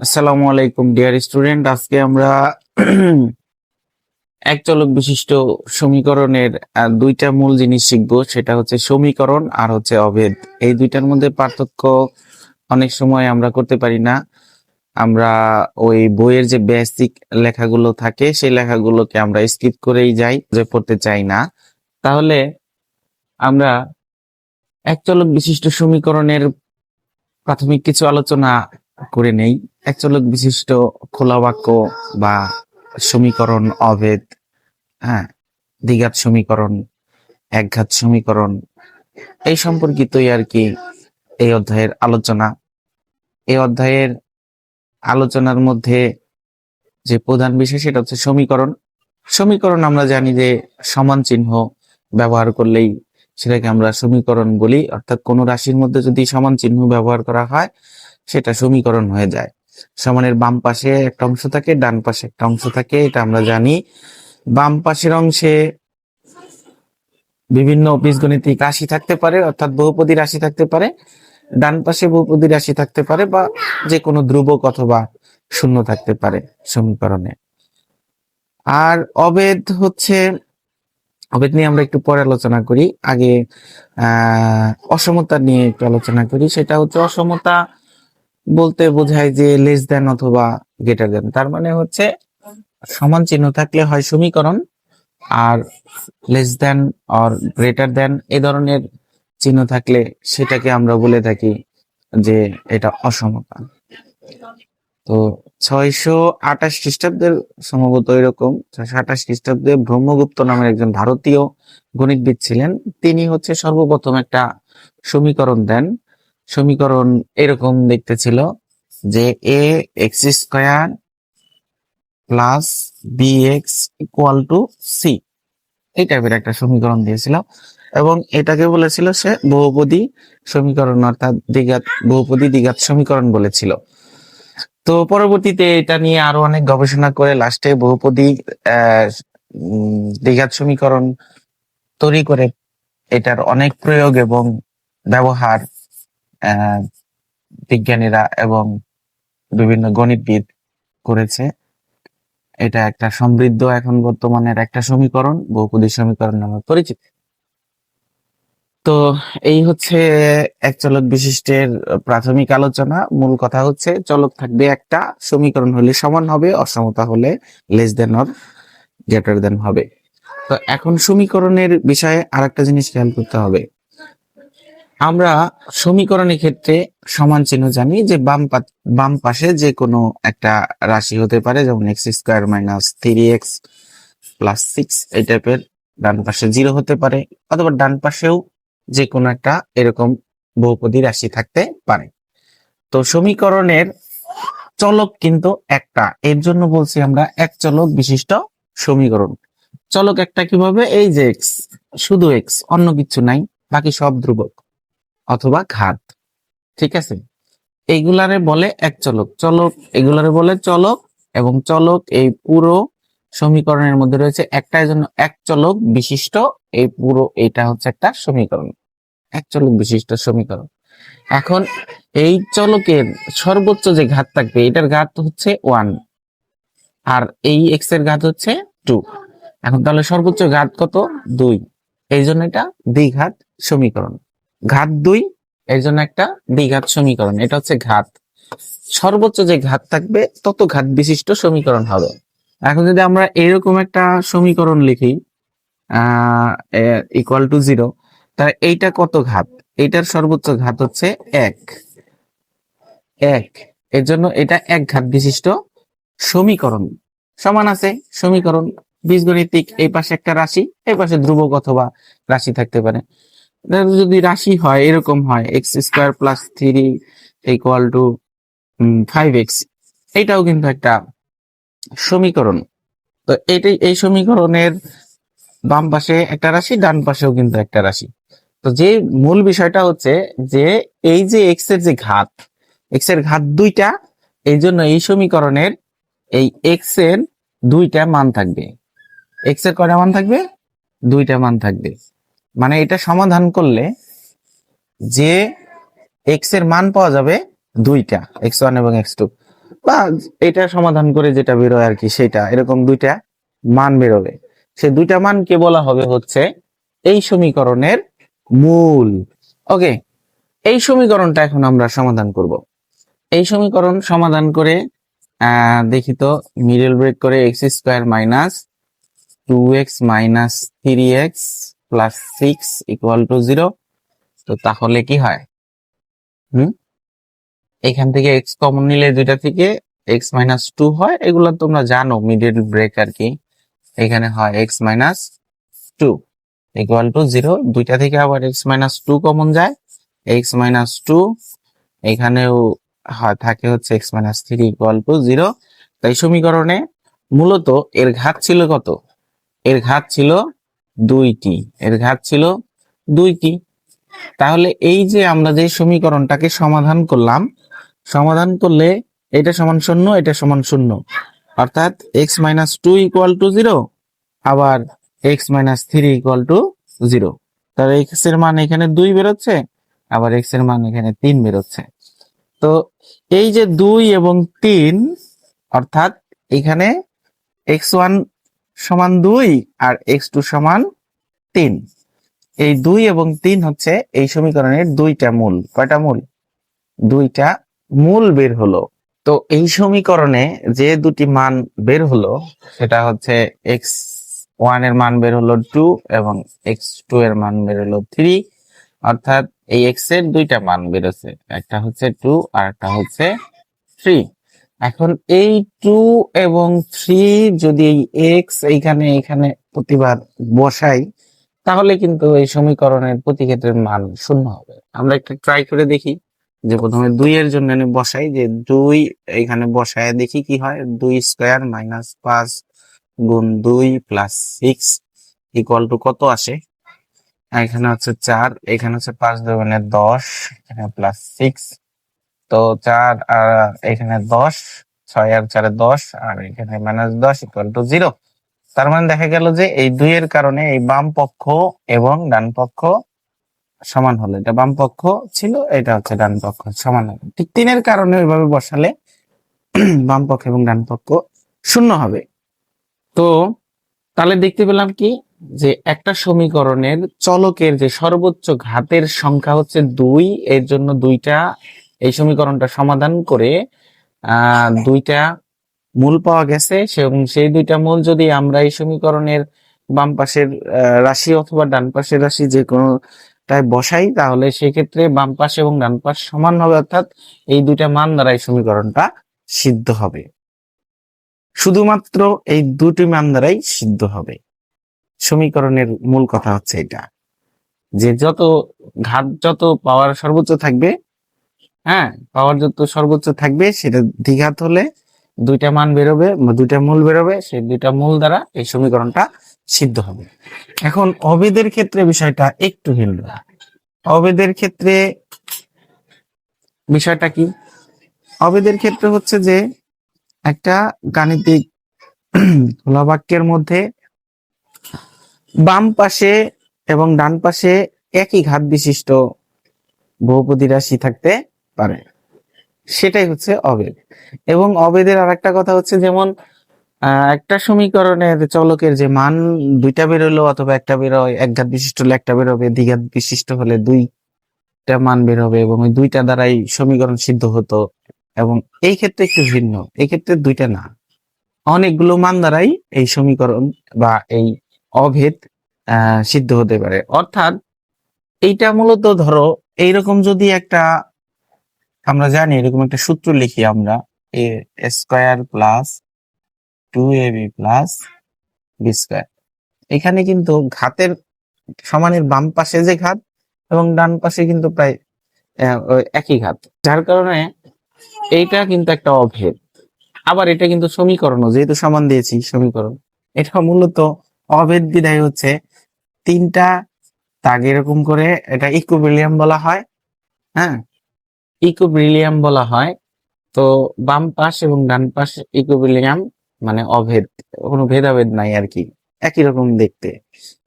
আসসালামু আলাইকুম dear student. আজকে আমরা এক চলক বিশিষ্ট সমীকরণের দুইটা মূল জিনিস শিখবো। সেটা হচ্ছে সমীকরণ আর হচ্ছে অভেদ। এই দুইটার মধ্যে পার্থক্য অনেক সময় আমরা করতে পারি না। আমরা ওই বইয়ের যে বেসিক লেখাগুলো থাকে সেই লেখাগুলোকে আমরা স্কিপ করেই যাই, যে পড়তে চাই না। তাহলে আমরা এক চলক বিশিষ্ট সমীকরণের প্রাথমিক কিছু আলোচনা করে নেই। এক চলক বিশিষ্ট খোলা বাক্য বা সমীকরণ, অভেদ, হ্যাঁ, দ্বিঘাত সমীকরণ, একঘাত সমীকরণ, এই সম্পর্কিতই আর কি এই অধ্যায়ের আলোচনা। এই অধ্যায়ের আলোচনার মধ্যে যে প্রধান বিষয় সেটা হচ্ছে সমীকরণ। সমীকরণ আমরা জানি যে সমান চিহ্ন ব্যবহার করলেই সেটাকে আমরা সমীকরণ বলি, অর্থাৎ কোন রাশির মধ্যে যদি সমান চিহ্ন ব্যবহার করা হয় সেটা সমীকরণ হয়ে যায়। সমানের বাম পাশে একটা অংশ থাকে, ডান পাশে একটা অংশ থাকে, এটা আমরা জানি। বাম পাশের অংশে বিভিন্ন বীজগণিতিক রাশি থাকতে পারে, অর্থাৎ বহুপদী রাশি থাকতে পারে। ডান পাশে বহুপদী রাশি থাকতে পারে বা যে কোনো ধ্রুবক অথবা শূন্য থাকতে পারে সমীকরণে। আর অভেদ হচ্ছে, অভেদ নিয়ে আমরা একটু পরে আলোচনা করি। আগে অসমতা নিয়ে একটু আলোচনা করি। সেটা হচ্ছে অসমতা বলতে বোঝায় যে লেস দেন অথবা গ্রেটার দেন। তার মানে হচ্ছে সমান চিহ্ন থাকলে হয় সমীকরণ, আর less than or greater than এ ধরনের চিহ্ন থাকলে সেটাকে আমরা বলে থাকি যে এটা অসমতা। তো 628 খ্রিস্টাব্দের সম্ভবত এরকম 628 খ্রিস্টাব্দে ব্রহ্মগুপ্ত নামের একজন ভারতীয় গণিতবিদ ছিলেন। তিনি হচ্ছে সর্বপ্রথম একটা সমীকরণ দেন। সমীকরণ এরকম দেখতে ছিল যে A x square plus B x equal to C, এই টাইপের একটা সমীকরণ দিয়েছিল এবং এটাকে বলেছিল সে বহুপদী সমীকরণ, অর্থাৎ দ্বিঘাত বহুপদী দ্বিঘাত সমীকরণ বলেছিল। তো পরবর্তীতে এটা নিয়ে আরো অনেক গবেষণা করে লাস্টে বহুপদী দ্বিঘাত সমীকরণ তৈরি করে এটার অনেক প্রয়োগ এবং ব্যবহার আহ, বিজ্ঞানীরা এবং বিভিন্ন গণিতবিদ করেছে। এটা একটা সমৃদ্ধ এখন বর্তমানের একটা সমীকরণ, বহুপদী সমীকরণ নামে পরিচিত। তো এই হচ্ছে এক চলক বিশিষ্টের প্রাথমিক আলোচনা। মূল কথা হচ্ছে চলক থাকবে একটা, সমীকরণ হলে সমান হবে, অসমতা হলে লেস দেন অর গ্রেটার দেন হবে। তো এখন সমীকরণের বিষয়ে আরেকটা জিনিস খেয়াল করতে হবে। আমরা সমীকরণের ক্ষেত্রে সমান চিহ্ন জানি যে বাম পাশে যে কোনো একটা রাশি হতে পারে, যেমন x square minus 3x plus 6 এই টাইপের। ডান পাশে 0 হতে পারে, অথবা ডান পাশেও যে কোনো একটা এরকম বহুপদী রাশি থাকতে পারে। তো সমীকরণের চলক কিন্তু একটা, এর জন্য বলছি আমরা এক চলক বিশিষ্ট সমীকরণ। চলক একটা কিভাবে? এই যে এক্স, শুধু এক্স, অন্য কিছু নাই, বাকি সব ধ্রুবক অথবা ঘাত, ঠিক আছে? এইগুলারে বলে এক চলক। চলক এগুলারে বলে চলক, এবং চলক এই পুরো সমীকরণের মধ্যে রয়েছে একটাই জন্য এক চলক বিশিষ্ট। এই পুরো এটা হচ্ছে একটা সমীকরণ, এক চলক বিশিষ্ট সমীকরণ। এখন এই চলকের সর্বোচ্চ যে ঘাত থাকবে এটার ঘাত হচ্ছে 1, আর এই এক্স এর ঘাত হচ্ছে 2। এখন তাহলে সর্বোচ্চ ঘাত কত? 2। এই জন্য এটা দ্বিঘাত সমীকরণ। ঘাত 2, এর জন্য একটা দ্বিঘাত সমীকরণ। এটা হচ্ছে ঘাত। সর্বোচ্চ যে ঘাত থাকবে তত ঘাত বিশিষ্ট সমীকরণ হবে। এখন যদি আমরা এরকম একটা সমীকরণ লিখি ইকুয়াল টু 0, তাহলে এইটা কত ঘাত? এইটার সর্বোচ্চ ঘাত হচ্ছে 1। এর জন্য এটা এক ঘাত বিশিষ্ট সমীকরণ। সমান আছে সমীকরণ বীজগণিতিক, এই পাশে একটা রাশি, এই পাশে ধ্রুবক অথবা রাশি থাকতে পারে। যদি রাশি হয় এরকম হয় x square plus 3 equal to 5x, এইটাও কিন্তু একটা সমীকরণ। তো এইটাই, এই সমীকরণের বাম পাশে একটা রাশি, ডান পাশেও কিন্তু একটা রাশি। তো যে মূল বিষয়টা হচ্ছে যে এই যে এক্স এর যে ঘাত, এক্স এর ঘাত 2টা, এই জন্য এই সমীকরণের এই এক্স এর 2টা মান থাকবে। এক্স এর কয়টা মান থাকবে? 2টা মান থাকবে। মানে এটা সমাধান করলে যে এক্স এর মান পাওয়া যাবে 2টা, x1 এবং x2। বা এটা সমাধান করে যেটা বেরোয় আর কি, সেটা এরকম দুইটা মান বেরোবে। সে দুইটা মানকে বলা হবে হচ্ছে এই সমীকরণের মূল। ওকে, এই সমীকরণটা এখন আমরা সমাধান করব। এই সমীকরণ সমাধান করে দেখি তো, মিডল ব্রেক করে x square minus 2x minus 3x plus 6 equal to 0। তো তাহলে কি হয়, এখান থেকে x কমন নিলে দুইটা থেকে x মাইনাস 2 হয়, এগুলো তোমরা জানো মিডল ব্রেক আর কি। এখানে হয় x মাইনাস 2 ইকুয়াল টু 0, দুইটা থেকে আবার x মাইনাস 2 কমন যায়, x মাইনাস 2, এখানেও থাকে হচ্ছে x মাইনাস 3 ইকুয়াল টু 0। তাই সমীকরণে মূলত এর ঘাত ছিল কত, এর ঘাত ছিল 2টি, এর ঘাত ছিল 2টি। তাহলে এই যে আমরা যে সমীকরণটাকে সমাধান করলাম, সমাধান করলে এটা সমান 0, এটা সমান 0, অর্থাৎ x মাইনাস 2 ইকুয়াল টু 0, আবার x মাইনাস 3 ইকুয়াল টু 0। তাহলে x এর মান এখানে 2 বেরোচ্ছে, আবার x এর মান এখানে 3 বেরোচ্ছে। তো এই যে 2 এবং 3, অর্থাৎ এখানে x1 সমান 2 আর x2 সমান 3। এই 2 এবং 3 হচ্ছে এই সমীকরণের দুইটা মূল। কয়টা মূল? দুইটা মূল বের হলো। তো এই সমীকরণে যে দুটি মান বের হলো সেটা হচ্ছে x1 এর মান বের হলো 2 এবং x2 এর মান বের হলো 3, অর্থাৎ এই x এর দুইটা মান বেরোছে, একটা হচ্ছে 2 আর একটা হচ্ছে 3। এখন এই 2 এবং 3 যদি এই x এইখানে এখানে প্রতিবার বসাই, তাহলে কিন্তু এই সমীকরণের প্রতি ক্ষেত্রের মান 0 হবে। আমরা একটা ট্রাই করে দেখি, যে প্রথমে 2 এর জন্য আমি বসাই, যে 2 এখানে বসায় দেখি কি হয়। 2 স্কোয়ার মাইনাস 5 গুণ 2 প্লাস 6 ইকুয়াল টু কত আসে, এখানে হচ্ছে 4, এখানে হচ্ছে 5 দুগুণে 10, এখানে প্লাস 6, তো 4 আর এখানে 10, 6 আর 4 10, আর এখানে মাইনাস 10 ইকুয়াল টু 0। তার মানে দেখা গেল যে এই 2 এর কারণে এই বাম পক্ষ এবং ডান পক্ষ সমান হলো, এটা বাম পক্ষ ছিল, এটা হচ্ছে ডান পক্ষ সমান হবে। ঠিক 3 এর কারণে ওইভাবে বসালে বাম পক্ষ এবং ডান পক্ষ 0 হবে। তো তাহলে দেখতে পেলাম কি, যে একটা সমীকরণের চলকের যে সর্বোচ্চ ঘাতের সংখ্যা হচ্ছে 2, এর জন্য দুইটা, এই সমীকরণটা সমাধান করে দুইটা মূল পাওয়া গেছে। এবং সেই দুইটা মূল যদি আমরা এই সমীকরণের বাম পাশের রাশি অথবা ডান পাশের রাশি যে কোনোটায় বসাই, তাহলে সেক্ষেত্রে বাম পাশ এবং ডান পাশ সমান হবে, অর্থাৎ এই দুইটা মান দ্বারা এই সমীকরণটা সিদ্ধ হবে। শুধুমাত্র এই দুটি মান দ্বারাই সিদ্ধ হবে। সমীকরণের মূল কথা হচ্ছে এটা, যে যত ঘাত যত পাওয়ার সর্বোচ্চ থাকবে, পাওয়ার যত সর্বোচ্চ থাকবে, সেটা দ্বিঘাত হলে দুইটা মান বেরোবে, দুইটা মূল বেরোবে, সেই দুইটা মূল দ্বারা এই সমীকরণটা সিদ্ধ হবে। এখন অবেদের ক্ষেত্রে বিষয়টা একটু ভিন্ন। অবেদের ক্ষেত্রে বিষয়টা কি, অবেদের ক্ষেত্রে হচ্ছে যে একটা গাণিতিক খোলা বাক্যের মধ্যে বাম পাশে এবং ডান পাশে একই ঘাত বিশিষ্ট বহুপদী রাশি থাকতে পারে, সেটাই হচ্ছে অবেদ। এবং অবেদের আর একটা কথা হচ্ছে, যেমন একটা সমীকরণের চলকের যে মান দুইটা বেরোলো, অথবা একটা বেরোয়, এক ঘাত বিশিষ্ট হলে একটা বেরোবে, দ্বিঘাত বিশিষ্ট হলে দুইটা মান বেরোবে, এবং ওই দুইটা দ্বারাই সমীকরণ সিদ্ধ হতো। এবং এই ক্ষেত্রে একটু ভিন্ন, এই ক্ষেত্রে দুইটা না, অনেকগুলো মান দ্বারাই এই সমীকরণ বা এই অভেদ সিদ্ধ হতে পারে। অর্থাৎ এইটা মূলত ধরো এইরকম, যদি একটা আমরা জানি এরকম একটা সূত্র লিখি আমরা, A square plus 2ab plus B square. এখানে কিন্তু ঘাতের সমানের বাম পাশে যে ঘাত এবং ডান পাশে কিন্তু প্রায় একই ঘাত, যার কারণে এইটা কিন্তু একটা অভেদ। আবার এটা কিন্তু সমীকরণও, যেহেতু সমান দিয়েছি সমীকরণ, এটা মূলত অভেদ বিধায় হচ্ছে তিনটা দাগ এরকম করে, এটা ইকুইলিব্রিয়াম বলা হয়। ইকুইলিব্রিয়াম বলা হয়। তো বাম পাশ এবং ডান পাশ ইকুইলিব্রিয়াম মানে অভেদ, কোনো ভেদাভেদ নাই আর কি, একই রকম দেখতে।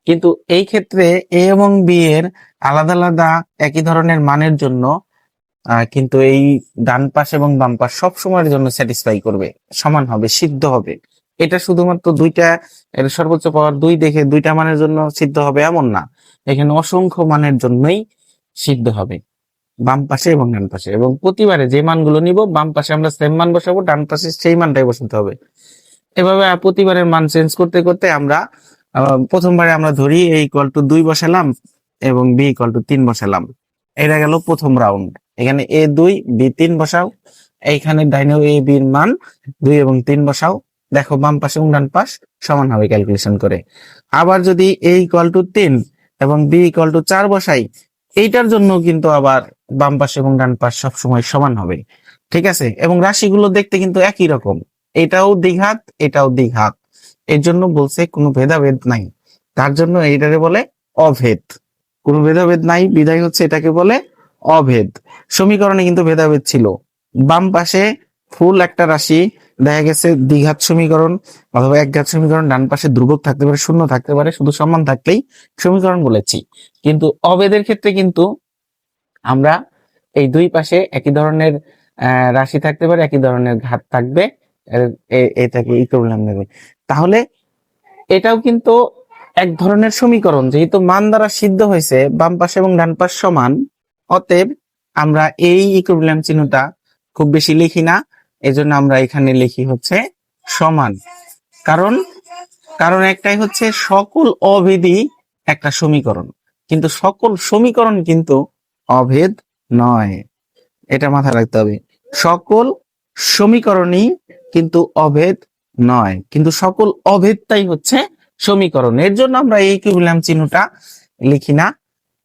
কিন্তু এই ক্ষেত্রে এ এবং বি এর আলাদা আলাদা একই ধরনের মানের জন্য কিন্তু এই ডান পাশ এবং বাম পাশ সব সময়ের জন্য স্যাটিসফাই করবে, সমান হবে, সিদ্ধ হবে। এটা শুধুমাত্র দুইটা, এর সর্বোচ্চ পাওয়ার 2 দেখে দুইটা মানের জন্য সিদ্ধ হবে এমন না, এখানে অসংখ্য মানের জন্যই সিদ্ধ হবে, বাম পাশে এবং ডান পাশে। এবং প্রতিবারে যে মানগুলো নিব, বাম পাশে আমরা সেম মান বসাবো, ডান পাশে সেই মানটাই বসাতে হবে। এভাবে প্রতিবারের মান চেঞ্জ করতে করতে আমরা প্রথমবারে আমরা ধরি a = 2 বসালাম এবং b = 3 বসালাম। এটা গেল প্রথম রাউন্ড। এখানে a2 b3 বসাও, এইখানে ডাইনেও a b এর মান 2 এবং 3 বসাও, দেখো বাম পাশ এবং ডান পাশ সমান হবে ক্যালকুলেশন করে। আবার যদি a = 3 এবং b = 4 বসাই, এইটার জন্য কিন্তু আবার বাম পাশ এবং ডান পাশ সবসময় সমান হবে, ঠিক আছে। এবং রাশিগুলো দেখতে কিন্তু একই রকম, এটাও দ্বিঘাত এটাও দ্বিঘাত, এর জন্য বলছে কোনো ভেদাভেদ নাই, তার জন্য এইটারে বলে অভেদ। কোনো ভেদাভেদ নাই বিধায় হচ্ছে এটাকে বলে অভেদ। সমীকরণে কিন্তু ভেদাভেদ ছিল, বাম পাশে ফুল একটা রাশি দেখা গেছে দ্বিঘাত সমীকরণ অথবা একঘাত সমীকরণ, ডান পাশে ধ্রুবক থাকতে পারে, শূন্য থাকতে পারে, শুধু সমান থাকলেই সমীকরণ বলেছি। কিন্তু অভেদের ক্ষেত্রে কিন্তু আমরা এই দুই পাশে একই ধরনের রাশি থাকতে পারে, একই ধরনের ঘাত থাকবে, এটাকে ইকুইভ্যালেন্ট নেবে। তাহলে এটাও কিন্তু এক ধরনের সমীকরণ, যেহেতু মান দ্বারা সিদ্ধ হয়েছে, বাম পাশ এবং ডান পাশ সমান, অতএব আমরা এই ইকুইভ্যালেন্ট চিহ্নটা খুব বেশি লিখি না, এজন্য আমরা এখানে লিখি হচ্ছে সমান। কারণ কারণ একটাই হচ্ছে সকল অভেদই একটা সমীকরণ, কিন্তু সকল সমীকরণ কিন্তু অভেদ নয়, এটা মাথায় রাখতে হবে। সকল সমীকরণই কিন্তু অভেদ নয়, কিন্তু সকল অভেদটাই হচ্ছে সমীকরণ। এর জন্য আমরা এই ইকুইভ্যালেন্ট চিহ্নটা লিখি না,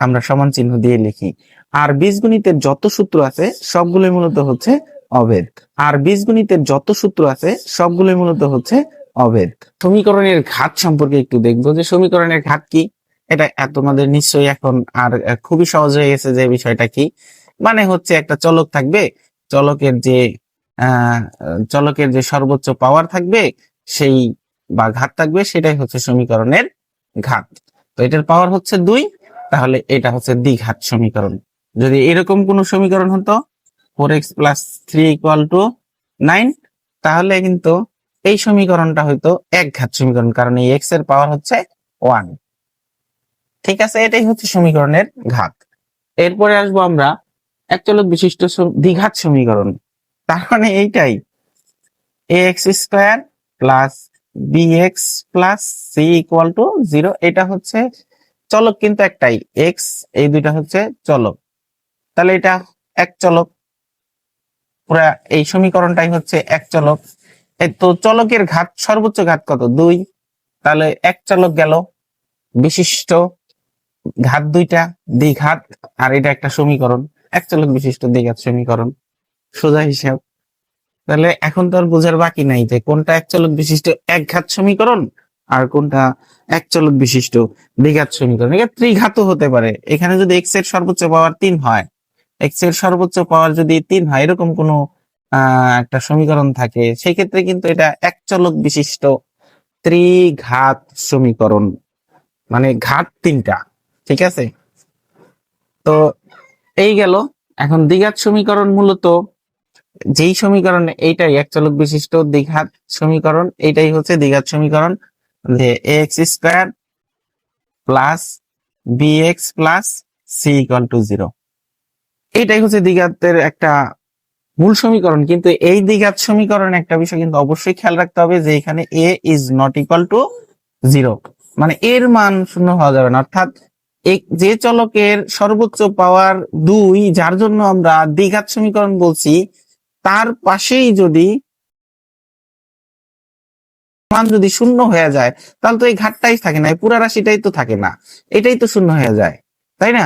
আমরা সমান চিহ্ন দিয়ে লিখি। আর বীজগণিতের যত সূত্র আছে সবগুলোই মূলত হচ্ছে অভেদ, আর বীজগণিতের যত সূত্র আছে সবগুলোই মূলত হচ্ছে অভেদ। সমীকরণের ঘাত সম্পর্কে একটু দেখবো, যে সমীকরণের ঘাত কি। এটা তোমাদের নিশ্চয়ই এখন আর খুবই সহজ হয়ে গেছে যে বিষয়টা কি। মানে হচ্ছে একটা চলক থাকবে, চলকের যে চলকের যে সর্বোচ্চ পাওয়ার থাকবে সেই বা ঘাত থাকবে, সেটাই হচ্ছে সমীকরণের ঘাত। তো এটার পাওয়ার হচ্ছে 2, তাহলে এটা হচ্ছে দ্বিঘাত সমীকরণ। যদি এরকম কোন সমীকরণ হতো 4x + 3 = 9, তাহলে কিন্তু এই সমীকরণটা হয়তো একঘাত সমীকরণ, কারণ এই x এর পাওয়ার হচ্ছে 1, ঠিক আছে। এটাই হচ্ছে সমীকরণের ঘাত। এরপরে আসবো আমরা একচলক বিশিষ্ট দ্বিঘাত সমীকরণ। তার মানে এইটাই, ax² + bx + c = 0। এটা হচ্ছে চলক কিন্তু একটাই, x, এই দুইটা হচ্ছে চলক, তাহলে এটা এক চলক, পুরা এই সমীকরণটাই হচ্ছে এক চলক। তো চলকের ঘাত, সর্বোচ্চ ঘাত কত? 2, তাহলে এক চলক গেল বিশিষ্ট, ঘাত দুইটা, দ্বিঘাত, আর এটা একটা সমীকরণ, এক চলক বিশিষ্ট দ্বিঘাত সমীকরণ, সোজা হিসাব। তাহলে এখন তো আর বোঝার বাকি নাই যে কোনটা এক চলক বিশিষ্ট একঘাত সমীকরণ আর কোনটা এক চলক বিশিষ্ট দ্বিঘাত সমীকরণ। এটা ত্রিঘাতও হতে পারে। এখানে যদি x এর সর্বোচ্চ পাওয়ার 3 হয়, x এর সর্বোচ্চ পাওয়ার যদি 3 হয়, এরকম কোন একটা সমীকরণ থাকে, সেই ক্ষেত্রে কিন্তু এটা এক চলক বিশিষ্ট ত্রিঘাত সমীকরণ, মানে ঘাত 3টা, ঠিক আছে। তো এই গেল। এখন দ্বিঘাত সমীকরণ মূলত যেই সমীকরণ, এইটাই এক চলক বিশিষ্ট দ্বিঘাত সমীকরণ, এইটাই হচ্ছে দ্বিঘাত সমীকরণ, যে ax² + bx + c = 0। এইটাই হচ্ছে দ্বিঘাতের একটা মূল সমীকরণ। কিন্তু এই দ্বিঘাত সমীকরণ একটা বিষয় কিন্তু অবশ্যই খেয়াল রাখতে হবে, যে এখানে a ≠ 0, মানে এর মান 0 হওয়া যাবে না। অর্থাৎ যে চলকের সর্বোচ্চ পাওয়ার 2, যার জন্য আমরা দ্বিঘাত সমীকরণ বলছি, তার পাশেই যদি মান যদি 0 হয়ে যায়, তাহলে তো এই ঘাতটাই থাকে না, এই পুরা রাশিটাই তো থাকে না, এটাই তো 0 হয়ে যায়, তাই না?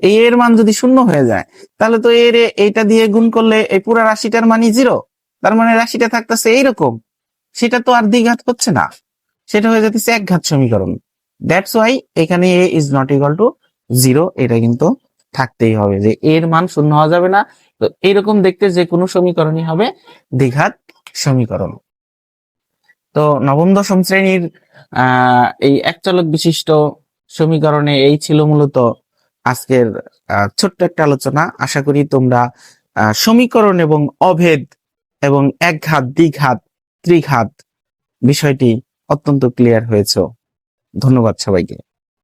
এই এর মান যদি 0 হয়ে যায়, তাহলে তো এর এইটা দিয়ে গুণ করলে এই পুরা রাশিটার মানই 0, তার মানে রাশিটা থাকতেছে এইরকম, সেটা তো আর দ্বিঘাত হচ্ছে না, সেটা হয়ে যাচ্ছে একঘাত সমীকরণ। দ্যাটস ওয়াই এখানে a ≠ 0, এটা কিন্তু থাকতেই হবে, যে এর মান 0 হওয়া যাবে না। তো এইরকম দেখতে যে কোনো সমীকরণই হবে দ্বিঘাত সমীকরণ। তো নবম দশম শ্রেণীর এই এক চলক বিশিষ্ট সমীকরণে এই ছিল মূলত আজকের ছোট্ট একটা আলোচনা। আশা করি তোমরা সমীকরণ এবং অভেদ এবং একঘাত, দ্বিঘাত, ত্রিঘাত বিষয়টি অত্যন্ত ক্লিয়ার হয়েছে। ধন্যবাদ সবাইকে।